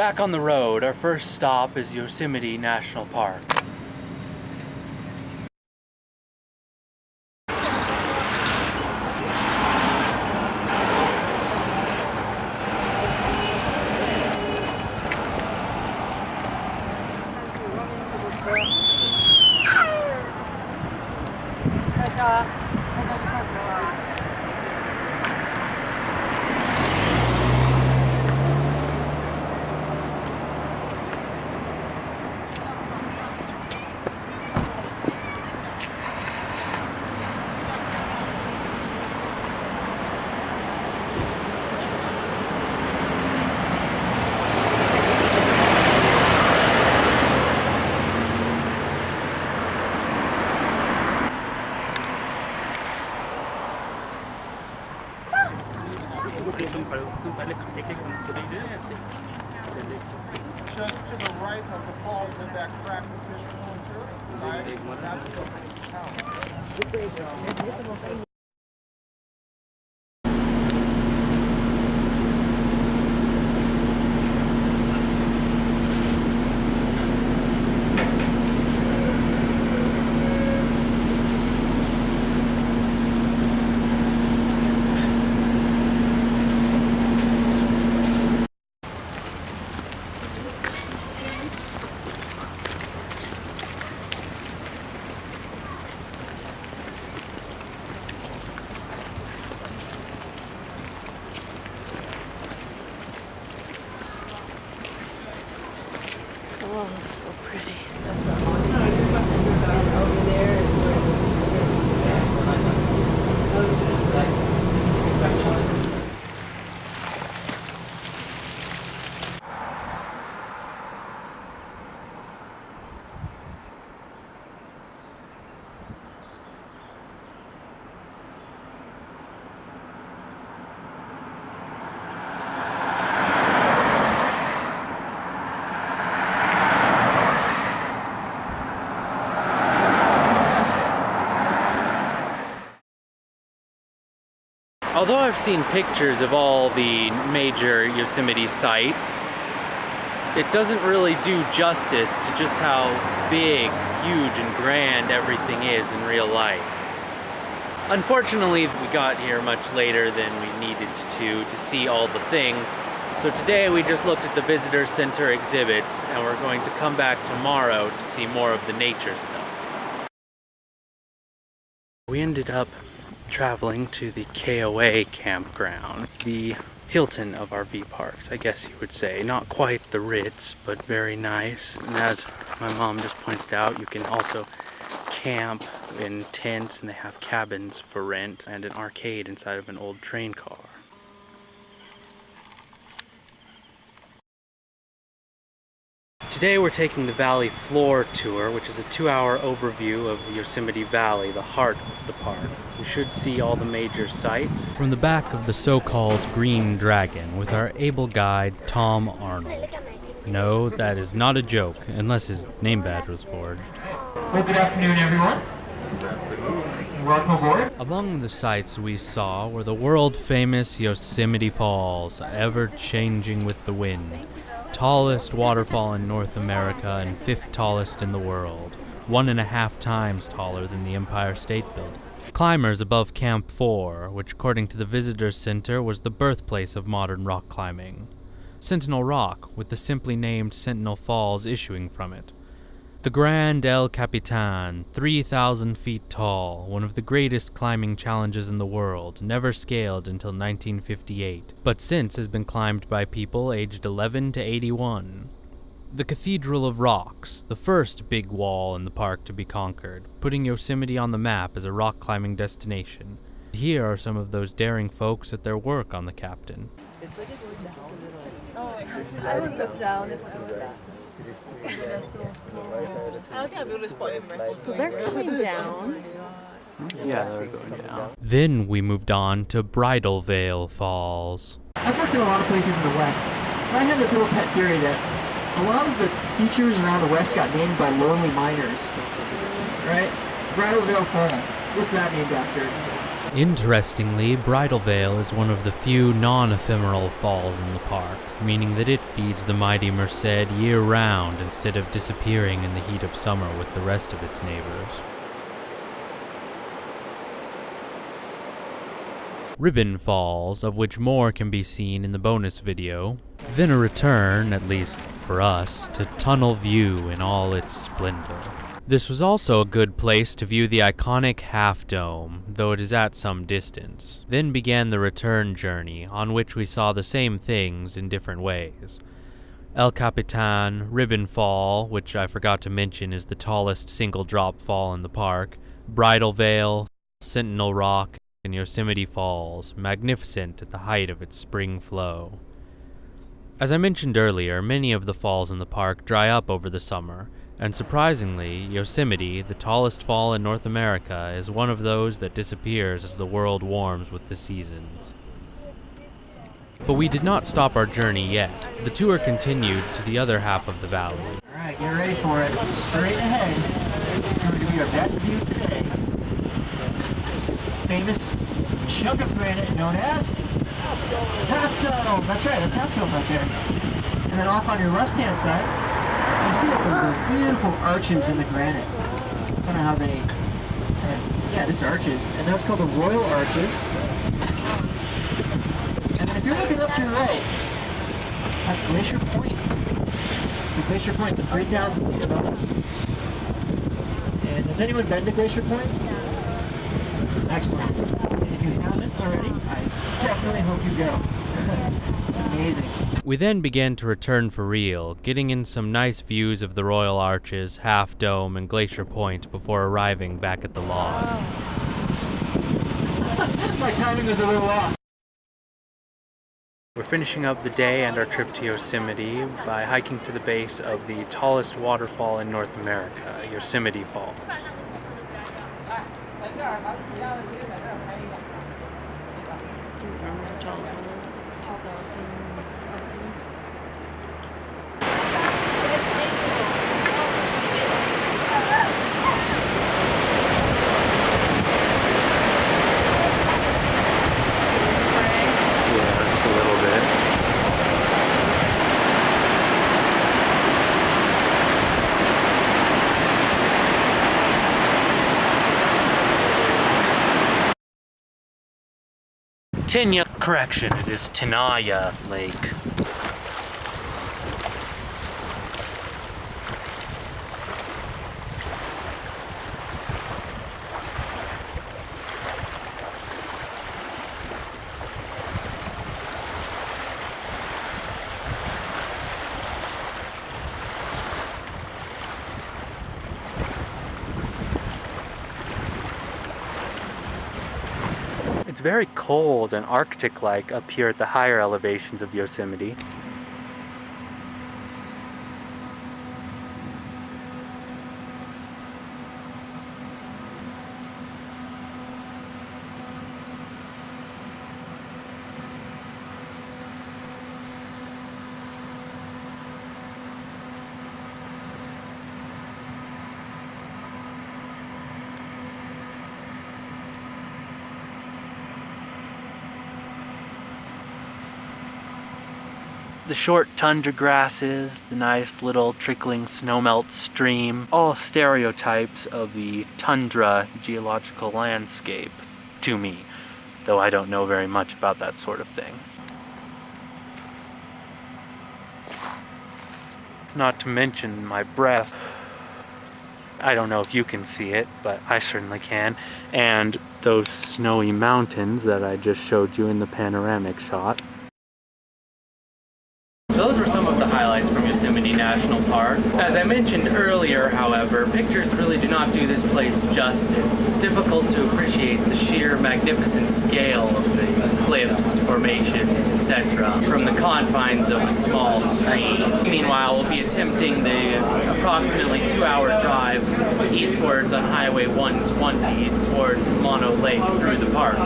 back on the road. Our first stop is Yosemite National Park. Just to the right of the falls in that crack the fish are going through, right? That's the town. Oh, it's so pretty. Although I've seen pictures of all the major Yosemite sites, it doesn't really do justice to just how big, huge, and grand everything is in real life. Unfortunately, we got here much later than we needed to see all the things. So today we just looked at the visitor center exhibits, and we're going to come back tomorrow to see more of the nature stuff. We ended up traveling to the KOA campground, the Hilton of RV parks, I guess you would say. Not quite the Ritz, but very nice. And as my mom just pointed out, you can also camp in tents, and they have cabins for rent and an arcade inside of an old train car. Today we're taking the Valley Floor Tour, which is a 2-hour overview of Yosemite Valley, the heart of the park. We should see all the major sites from the back of the so-called Green Dragon with our able guide, Tom Arnold. No, that is not a joke, unless his name badge was forged. Well, good afternoon, everyone. Welcome aboard. Among the sights we saw were the world-famous Yosemite Falls, ever-changing with the wind. Tallest waterfall in North America and 5th tallest in the world, 1.5 times taller than the Empire State Building. Climbers above Camp 4, which according to the Visitor Center was the birthplace of modern rock climbing. Sentinel Rock, with the simply named Sentinel Falls issuing from it. The Grand El Capitan, 3,000 feet tall, one of the greatest climbing challenges in the world, never scaled until 1958, but since has been climbed by people aged 11 to 81. The Cathedral of Rocks, the first big wall in the park to be conquered, putting Yosemite on the map as a rock climbing destination. Here are some of those daring folks at their work on the Captain. I would look down if I were that. I don't think I'll be able to spot him. So they're coming down. Yeah, they're going down. Then we moved on to Bridal Veil Falls. I've worked in a lot of places in the West. I have this little pet theory that a lot of the features around the West got named by lonely miners. Right? Bridal Veil Falls. What's that named after? Interestingly, Bridal Veil is one of the few non-ephemeral falls in the park, meaning that it feeds the mighty Merced year-round instead of disappearing in the heat of summer with the rest of its neighbors. Ribbon Falls, of which more can be seen in the bonus video, then a return, at least for us, to Tunnel View in all its splendor. This was also a good place to view the iconic Half Dome, though it is at some distance. Then began the return journey, on which we saw the same things in different ways. El Capitan, Ribbon Fall, which I forgot to mention is the tallest single drop fall in the park, Bridal Veil, Sentinel Rock, and Yosemite Falls, magnificent at the height of its spring flow. As I mentioned earlier, many of the falls in the park dry up over the summer, and surprisingly, Yosemite, the tallest fall in North America, is one of those that disappears as the world warms with the seasons. But we did not stop our journey yet. The tour continued to the other half of the valley. Alright, get ready for it. Straight ahead. It's going to be our best view today. Famous chunk of granite known as Half Dome. That's right, that's Half Dome right there. And then off on your left-hand side, you see that there's those beautiful arches in the granite. I don't know how they... yeah, just arches. And those called the Royal Arches. And then if you're looking up to your right, that's Glacier Point. So Glacier Point's at 3,000 feet above us. And has anyone been to Glacier Point? Excellent. And if you haven't already, I definitely hope you go. It's amazing. We then began to return for real, getting in some nice views of the Royal Arches, Half Dome, and Glacier Point before arriving back at the lodge. My timing was a little off. We're finishing up the day and our trip to Yosemite by hiking to the base of the tallest waterfall in North America, Yosemite Falls. Correction, it is Tenaya Lake. It's very cold and Arctic-like up here at the higher elevations of Yosemite. The short tundra grasses, the nice little trickling snowmelt stream, all stereotypes of the tundra geological landscape to me, though I don't know very much about that sort of thing. Not to mention my breath. I don't know if you can see it, but I certainly can. And those snowy mountains that I just showed you in the panoramic shot. So those were some of the highlights from Yosemite National Park. As I mentioned earlier, however, pictures really do not do this place justice. It's difficult to appreciate the sheer magnificent scale of the cliffs, formations, etc. from the confines of a small screen. Meanwhile, we'll be attempting the approximately 2-hour drive eastwards on Highway 120 towards Mono Lake through the park,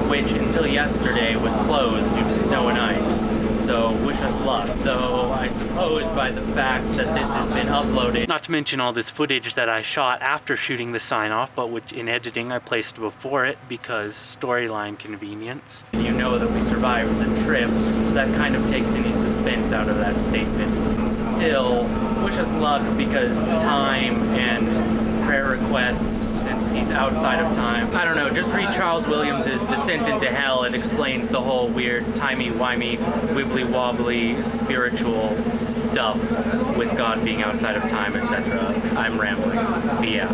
which until yesterday was closed due to snow and ice. So wish us luck, though I suppose by the fact that this has been uploaded, not to mention all this footage that I shot after shooting the sign off, but which in editing I placed before it because storyline convenience. You know that we survived the trip, so that kind of takes any suspense out of that statement. Still, wish us luck because time and prayer requests, since he's outside of time. I don't know, just read Charles Williams's Descent into Hell. It explains the whole weird timey-wimey, wibbly-wobbly spiritual stuff with God being outside of time, etc. I'm rambling. Yeah.